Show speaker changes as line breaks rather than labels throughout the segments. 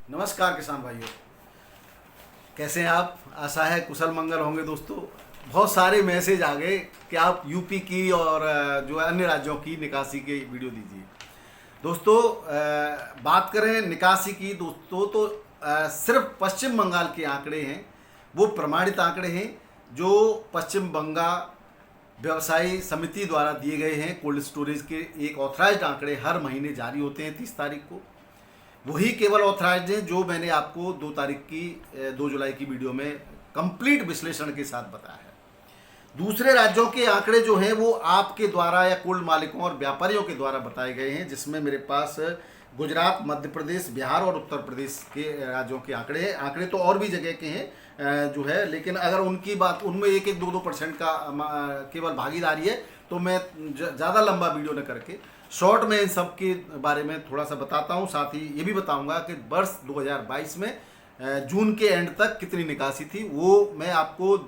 नमस्कार किसान भाइयों, कैसे हैं आप। आशा है कुशल मंगल होंगे। दोस्तों, बहुत सारे मैसेज आ गए कि आप यूपी की और जो है अन्य राज्यों की निकासी की वीडियो दीजिए। दोस्तों, बात करें निकासी की दोस्तों तो सिर्फ पश्चिम बंगाल के आंकड़े हैं, वो प्रमाणित आंकड़े हैं जो पश्चिम बंगाल व्यवसायी समिति द्वारा दिए गए हैं। कोल्ड स्टोरेज के एक ऑथराइज्ड आंकड़े हर महीने जारी होते हैं 30 तारीख को। वही केवल ऑथराइज्ड हैं जो मैंने आपको 2 जुलाई की वीडियो में कंप्लीट विश्लेषण के साथ बताया है। दूसरे राज्यों के आंकड़े जो हैं वो आपके द्वारा या कोल्ड मालिकों और व्यापारियों के द्वारा बताए गए हैं, जिसमें मेरे पास गुजरात, मध्य प्रदेश, बिहार और उत्तर प्रदेश के राज्यों के आंकड़े हैं। आंकड़े तो और भी जगह के हैं जो है, लेकिन अगर उनकी बात उनमें 1-2% का केवल भागीदारी है तो मैं ज़्यादा लंबा वीडियो न करके शॉर्ट में इन सब के बारे में थोड़ा सा बताता हूँ। साथ ही ये भी बताऊँगा कि वर्ष 2022 में जून के एंड तक कितनी निकासी थी, वो मैं आपको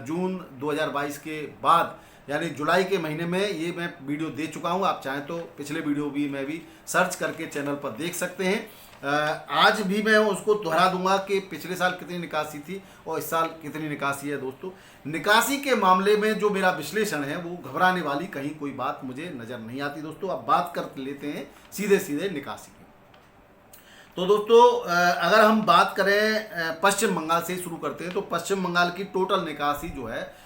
जून 2022 के बाद यानी जुलाई के महीने में ये मैं वीडियो दे चुका हूँ। आप चाहें तो पिछले वीडियो भी मैं भी सर्च करके चैनल पर देख सकते हैं। आज भी मैं उसको दोहरा दूंगा कि पिछले साल कितनी निकासी थी और इस साल कितनी निकासी है। दोस्तों, निकासी के मामले में जो मेरा विश्लेषण है वो घबराने वाली कहीं कोई बात मुझे नज़र नहीं आती। दोस्तों, अब बात कर लेते हैं सीधे सीधे निकासी की। तो दोस्तों, अगर हम बात करें पश्चिम बंगाल से ही शुरू करते हैं तो पश्चिम बंगाल की टोटल निकासी जो है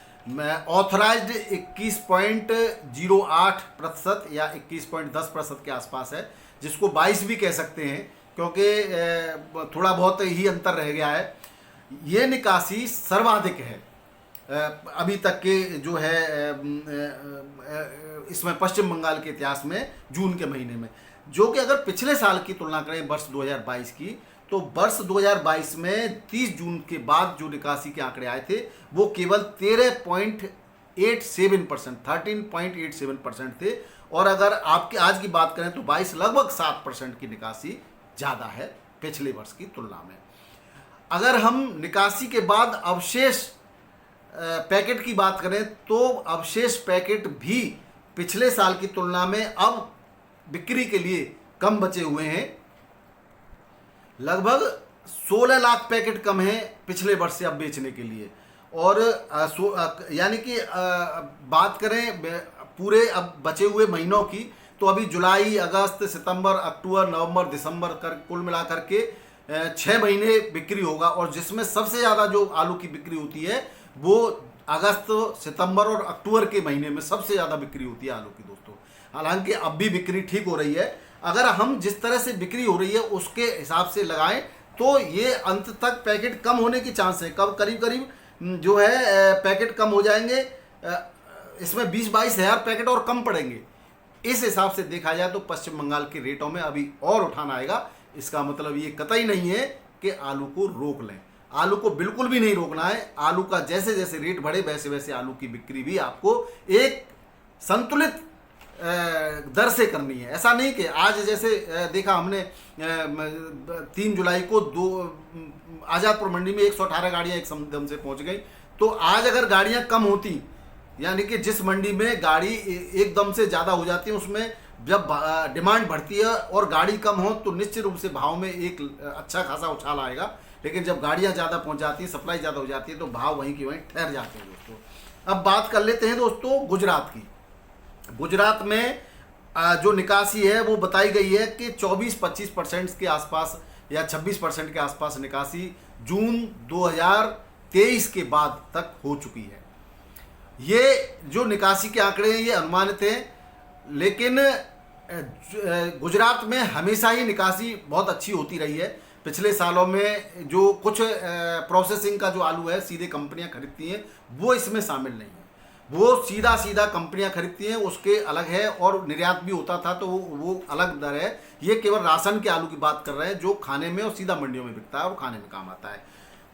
ऑथराइज्ड 21.08% या 21.10% के आसपास है, जिसको 22 भी कह सकते हैं क्योंकि थोड़ा बहुत ही अंतर रह गया है। ये निकासी सर्वाधिक है अभी तक के जो है इसमें पश्चिम बंगाल के इतिहास में जून के महीने में, जो कि अगर पिछले साल की तुलना करें वर्ष 2022 की तो वर्ष 2022 में 30 जून के बाद जो निकासी के आंकड़े आए थे वो केवल 13.87% थे। और अगर आपके आज की बात करें तो 22 लगभग 7% की निकासी ज़्यादा है पिछले वर्ष की तुलना में। अगर हम निकासी के बाद अवशेष पैकेट की बात करें तो अवशेष पैकेट भी पिछले साल की तुलना में अब बिक्री के लिए कम बचे हुए हैं। लगभग 16 लाख पैकेट कम है पिछले वर्ष से अब बेचने के लिए। और यानी कि बात करें पूरे अब बचे हुए महीनों की तो अभी जुलाई, अगस्त, सितंबर, अक्टूबर, नवंबर, दिसंबर कुल मिलाकर के 6 महीने बिक्री होगा। और जिसमें सबसे ज़्यादा जो आलू की बिक्री होती है वो अगस्त, सितंबर और अक्टूबर के महीने में सबसे ज़्यादा बिक्री होती है आलू की। दोस्तों, हालांकि अब भी बिक्री ठीक हो रही है। अगर हम जिस तरह से बिक्री हो रही है उसके हिसाब से लगाएं तो ये अंत तक पैकेट कम होने की चांस है। कब करीब करीब जो है पैकेट कम हो जाएंगे, इसमें 20-22 हज़ार पैकेट और कम पड़ेंगे। इस हिसाब से देखा जाए तो पश्चिम बंगाल के रेटों में अभी और उठान आएगा। इसका मतलब ये कतई नहीं है कि आलू को रोक लें। आलू को बिल्कुल भी नहीं रोकना है। आलू का जैसे जैसे रेट बढ़े वैसे वैसे आलू की बिक्री भी आपको एक संतुलित दर से करनी है। ऐसा नहीं कि आज जैसे देखा हमने 3 जुलाई को आज़ादपुर मंडी में 118 गाड़ियाँ एक दम से पहुंच गई। तो आज अगर गाड़ियाँ कम होती, यानी कि जिस मंडी में गाड़ी एकदम से ज़्यादा हो जाती है उसमें जब डिमांड बढ़ती है और गाड़ी कम हो तो निश्चित रूप से भाव में एक अच्छा खासा उछाल आएगा। लेकिन जब गाड़ियाँ ज़्यादा पहुँच जाती हैं, सप्लाई ज़्यादा हो जाती है तो भाव वहीं की वहीं ठहर जाते हैं। दोस्तों, अब बात कर लेते हैं दोस्तों गुजरात की। गुजरात में जो निकासी है वो बताई गई है कि 24-25% के आसपास या 26% के आसपास निकासी जून 2023 के बाद तक हो चुकी है। ये जो निकासी के आंकड़े हैं ये अनुमानित हैं, लेकिन गुजरात में हमेशा ही निकासी बहुत अच्छी होती रही है। पिछले सालों में जो कुछ प्रोसेसिंग का जो आलू है सीधे कंपनियां खरीदती हैं वो इसमें शामिल नहीं है। वो सीधा कंपनियां खरीदती हैं, उसके अलग है। और निर्यात भी होता था तो वो अलग दर है। ये केवल राशन के आलू की बात कर रहे हैं जो खाने में और सीधा मंडियों में बिकता है और खाने में काम आता है।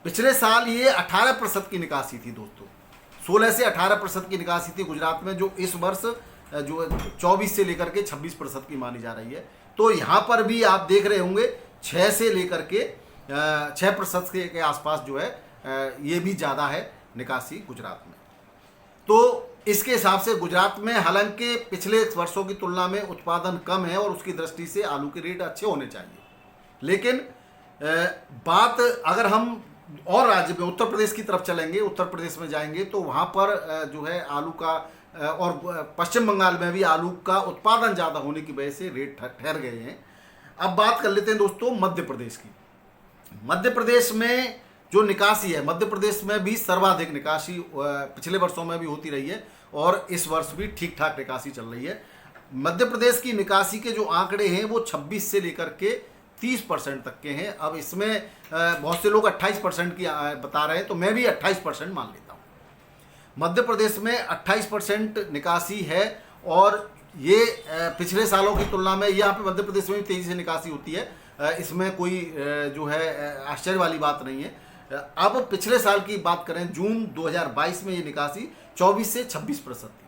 पिछले साल ये 18% की निकासी थी दोस्तों, 16 से 18% की निकासी थी गुजरात में, जो इस वर्ष जो 24 से लेकर के 26% की मानी जा रही है। तो यहाँ पर भी आप देख रहे होंगे 6 से लेकर के 6% के आसपास जो है ये भी ज़्यादा है निकासी गुजरात में। तो इसके हिसाब से गुजरात में हालांकि पिछले वर्षों की तुलना में उत्पादन कम है और उसकी दृष्टि से आलू के रेट अच्छे होने चाहिए, लेकिन बात अगर हम और राज्य में उत्तर प्रदेश की तरफ चलेंगे, उत्तर प्रदेश में जाएंगे तो वहाँ पर जो है आलू का और पश्चिम बंगाल में भी आलू का उत्पादन ज़्यादा होने की वजह से रेट ठहर गए हैं। अब बात कर लेते हैं दोस्तों मध्य प्रदेश की। मध्य प्रदेश में जो निकासी है, मध्य प्रदेश में भी सर्वाधिक निकासी पिछले वर्षों में भी होती रही है और इस वर्ष भी ठीक ठाक निकासी चल रही है। मध्य प्रदेश की निकासी के जो आंकड़े हैं वो 26 से लेकर के 30% तक के हैं। अब इसमें बहुत से लोग 28% की बता रहे हैं, तो मैं भी 28% मान लेता हूँ। मध्य प्रदेश में 28% निकासी है और ये पिछले सालों की तुलना में यहाँ पे मध्य प्रदेश में भी तेज़ी से निकासी होती है, इसमें कोई जो है आश्चर्य वाली बात नहीं है। अब पिछले साल की बात करें, जून 2022 में ये निकासी 24 से 26% थी,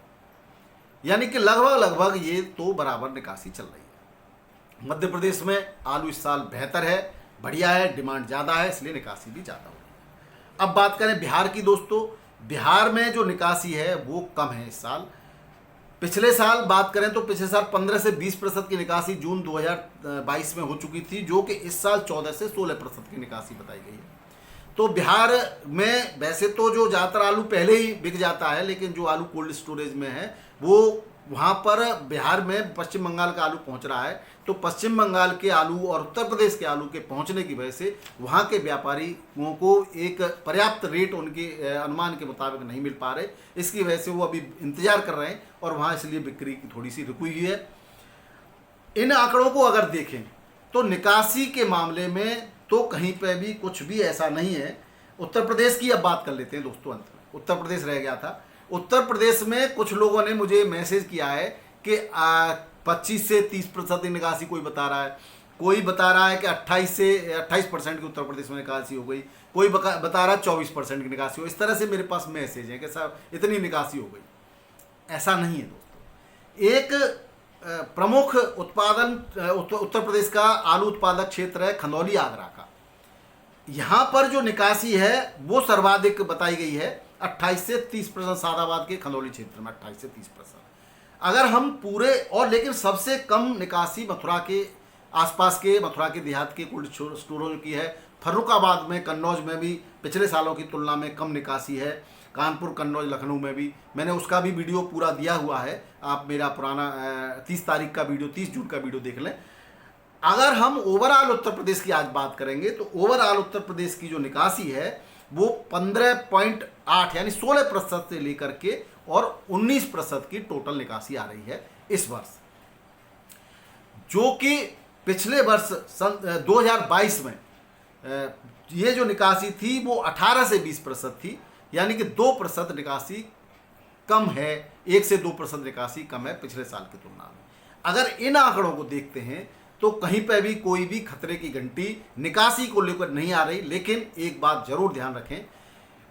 यानी कि लगभग ये तो बराबर निकासी चल रही है। मध्य प्रदेश में आलू इस साल बेहतर है, बढ़िया है, डिमांड ज़्यादा है, इसलिए निकासी भी ज़्यादा हो रही है। अब बात करें बिहार की दोस्तों, बिहार में जो निकासी है वो कम है इस साल। पिछले साल बात करें तो पिछले साल 15 से 20% की निकासी जून 2022 में हो चुकी थी, जो कि इस साल 14 से 16% की निकासी बताई गई है। तो बिहार में वैसे तो जो ज़्यादातर आलू पहले ही बिक जाता है, लेकिन जो आलू कोल्ड स्टोरेज में है वो वहाँ पर बिहार में पश्चिम बंगाल का आलू पहुँच रहा है। तो पश्चिम बंगाल के आलू और उत्तर प्रदेश के आलू के पहुँचने की वजह से वहाँ के व्यापारियों को एक पर्याप्त रेट उनके अनुमान के मुताबिक नहीं मिल पा रहे। इसकी वजह से वो अभी इंतजार कर रहे हैं और वहाँ इसलिए बिक्री की थोड़ी सी रुकी हुई है। इन आंकड़ों को अगर देखें तो निकासी के मामले में तो कहीं पे भी कुछ भी ऐसा नहीं है। उत्तर प्रदेश की अब बात कर लेते हैं दोस्तों, अंत में उत्तर प्रदेश रह गया था। उत्तर प्रदेश में कुछ लोगों ने मुझे मैसेज किया है कि 25 से 30% की निकासी कोई बता रहा है, कोई बता रहा है कि 28% की उत्तर प्रदेश में निकासी हो गई, कोई बता रहा है 24% की निकासी हो। इस तरह से मेरे पास मैसेज है कि साहब इतनी निकासी हो गई। ऐसा नहीं है दोस्तों। एक प्रमुख उत्पादन उत्तर प्रदेश का आलू उत्पादक क्षेत्र है खंदौली आगरा का। यहाँ पर जो निकासी है वो सर्वाधिक बताई गई है, 28 से 30%। सादाबाद के खंदौली क्षेत्र में 28 से 30%। अगर हम पूरे और लेकिन सबसे कम निकासी मथुरा के आसपास के, मथुरा के देहात के कोल्ड स्टोरों की है। फर्रुखाबाद में, कन्नौज में भी पिछले सालों की तुलना में कम निकासी है। कानपुर, कन्नौज, लखनऊ में भी मैंने उसका भी वीडियो पूरा दिया हुआ है। आप मेरा पुराना 30 तारीख का वीडियो, 30 जून का वीडियो देख लें। अगर हम ओवरऑल उत्तर प्रदेश की आज बात करेंगे तो ओवरऑल उत्तर प्रदेश की जो निकासी है वो 15.8 यानी 16% से लेकर के और 19% की टोटल निकासी आ रही है इस वर्ष, जो कि पिछले वर्ष 2022 में ये जो निकासी थी वो 18 से 20% थी, यानी कि 2% निकासी कम है, 1 से 2% निकासी कम है पिछले साल की तुलना में। अगर इन आंकड़ों को देखते हैं तो कहीं पर भी कोई भी खतरे की घंटी निकासी को लेकर नहीं आ रही। लेकिन एक बात जरूर ध्यान रखें,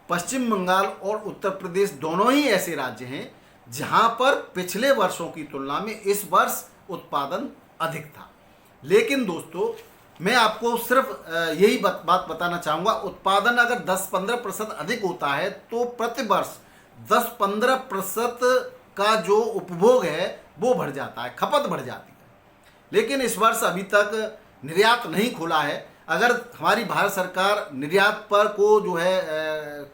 पश्चिम बंगाल और उत्तर प्रदेश दोनों ही ऐसे राज्य हैं जहां पर पिछले वर्षों की तुलना में इस वर्ष उत्पादन अधिक था। लेकिन दोस्तों मैं आपको सिर्फ यही बात बताना चाहूँगा, उत्पादन अगर 10-15% अधिक होता है तो प्रति वर्ष 10-15% का जो उपभोग है वो बढ़ जाता है, खपत बढ़ जाती है। लेकिन इस वर्ष अभी तक निर्यात नहीं खुला है। अगर हमारी भारत सरकार निर्यात पर को जो है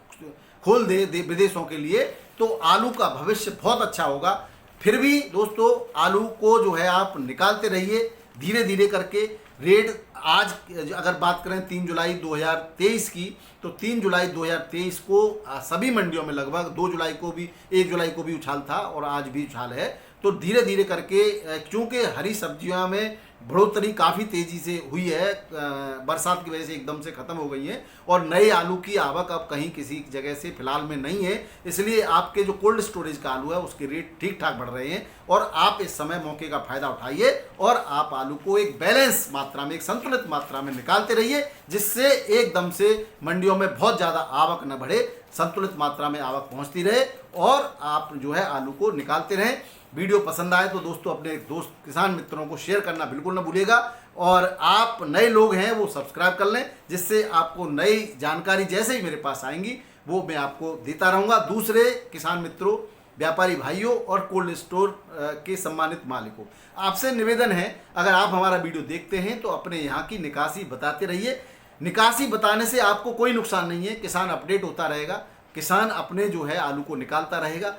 खोल दे विदेशों के लिए तो आलू का भविष्य बहुत अच्छा होगा। फिर भी दोस्तों आलू को जो है आप निकालते रहिए धीरे धीरे करके। रेट आज अगर बात करें 3 जुलाई 2023 की, तो 3 जुलाई 2023 को सभी मंडियों में लगभग 2 जुलाई को भी, 1 जुलाई को भी उछाल था और आज भी उछाल है। तो धीरे धीरे करके, क्योंकि हरी सब्जियों में बढ़ोतरी काफ़ी तेज़ी से हुई है, बरसात की वजह से एकदम से ख़त्म हो गई है और नए आलू की आवक अब कहीं किसी जगह से फिलहाल में नहीं है। इसलिए आपके जो कोल्ड स्टोरेज का आलू है उसके रेट ठीक ठाक बढ़ रहे हैं और आप इस समय मौके का फ़ायदा उठाइए और आप आलू को एक बैलेंस मात्रा में, एक संतुलित मात्रा में निकालते रहिए, जिससे एकदम से मंडियों में बहुत ज़्यादा आवक न बढ़े, संतुलित मात्रा में आवक पहुँचती रहे और आप जो है आलू को निकालते रहें। वीडियो पसंद आए तो दोस्तों अपने दोस्त किसान मित्रों को शेयर करना बिल्कुल ना भूलिएगा और आप नए लोग हैं वो सब्सक्राइब कर लें, जिससे आपको नई जानकारी जैसे ही मेरे पास आएंगी वो मैं आपको देता रहूँगा। दूसरे किसान मित्रों व्यापारी भाइयों और कोल्ड स्टोर के सम्मानित मालिकों, आपसे निवेदन है, अगर आप हमारा वीडियो देखते हैं तो अपने यहाँ की निकासी बताते रहिए। निकासी बताने से आपको कोई नुकसान नहीं है, किसान अपडेट होता रहेगा, किसान अपने जो है आलू को निकालता रहेगा।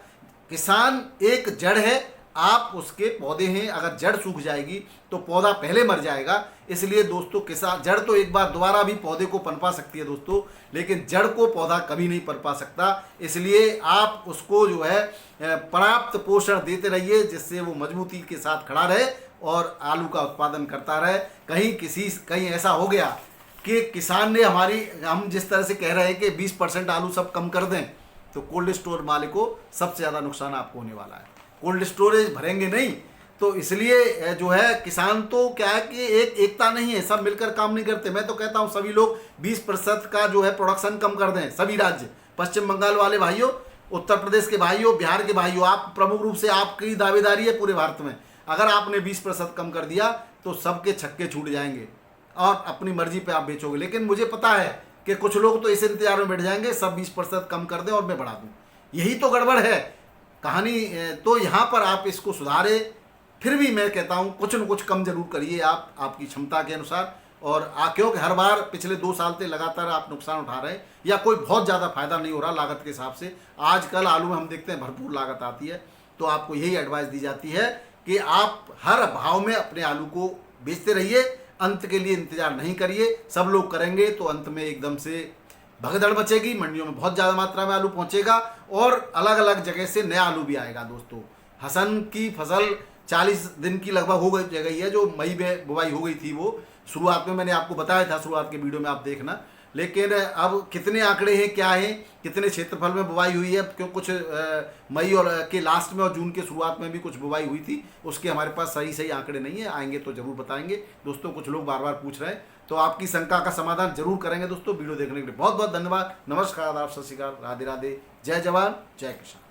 किसान एक जड़ है, आप उसके पौधे हैं, अगर जड़ सूख जाएगी तो पौधा पहले मर जाएगा। इसलिए दोस्तों, किसान जड़ तो एक बार दोबारा भी पौधे को पनपा सकती है दोस्तों, लेकिन जड़ को पौधा कभी नहीं पनपा सकता। इसलिए आप उसको जो है पर्याप्त पोषण देते रहिए, जिससे वो मजबूती के साथ खड़ा रहे और आलू का उत्पादन करता रहे। कहीं ऐसा हो गया कि किसान ने हम जिस तरह से कह रहे हैं कि 20% आलू सब कम कर दें, तो कोल्ड स्टोर मालिकों सबसे ज़्यादा नुकसान आपको होने वाला है। कोल्ड स्टोरेज भरेंगे नहीं, तो इसलिए जो है किसान तो क्या है कि एकता नहीं है, सब मिलकर काम नहीं करते। मैं तो कहता हूँ सभी लोग 20% का जो है प्रोडक्शन कम कर दें, सभी राज्य, पश्चिम बंगाल वाले भाइयों, उत्तर प्रदेश के भाइयों, बिहार के भाइयों, आप प्रमुख रूप से आपकी दावेदारी है पूरे भारत में। अगर आपने 20% कम कर दिया तो सबके छक्के छूट जाएंगे और अपनी मर्जी पे आप बेचोगे। लेकिन मुझे पता है कि कुछ लोग तो इस इंतजार में बैठ जाएंगे, सब 20% कम कर दें और मैं बढ़ा दूं। यही तो गड़बड़ है कहानी। तो यहाँ पर आप इसको सुधारे। फिर भी मैं कहता हूँ कुछ न कुछ कम जरूर करिए आप, आपकी क्षमता के अनुसार। और क्योंकि हर बार पिछले 2 साल से लगातार आप नुकसान उठा रहे हैं या कोई बहुत ज़्यादा फायदा नहीं हो रहा लागत के हिसाब से। आजकल आलू में हम देखते हैं भरपूर लागत आती है, तो आपको यही एडवाइस दी जाती है कि आप हर भाव में अपने आलू को बेचते रहिए, अंत के लिए इंतजार नहीं करिए। सब लोग करेंगे तो अंत में एकदम से भगदड़ मचेगी, मंडियों में बहुत ज़्यादा मात्रा में आलू पहुंचेगा और अलग अलग जगह से नया आलू भी आएगा। दोस्तों, हसन की फसल 40 दिन की लगभग हो गई है, जो मई में बुवाई हो गई थी। वो शुरुआत में मैंने आपको बताया था, शुरुआत के वीडियो में आप देखना। लेकिन अब कितने आंकड़े हैं, क्या है, कितने क्षेत्रफल में बुवाई हुई है, क्यों कुछ मई और के लास्ट में और जून के शुरुआत में भी कुछ बुवाई हुई थी, उसके हमारे पास सही आंकड़े नहीं है। आएंगे तो जरूर बताएंगे दोस्तों। कुछ लोग बार बार पूछ रहे हैं, तो आपकी शंका का समाधान जरूर करेंगे दोस्तों। वीडियो देखने के लिए बहुत बहुत धन्यवाद। नमस्कार, आदाब, सत श्री अकाल, राधे राधे, जय जवान जय किसान।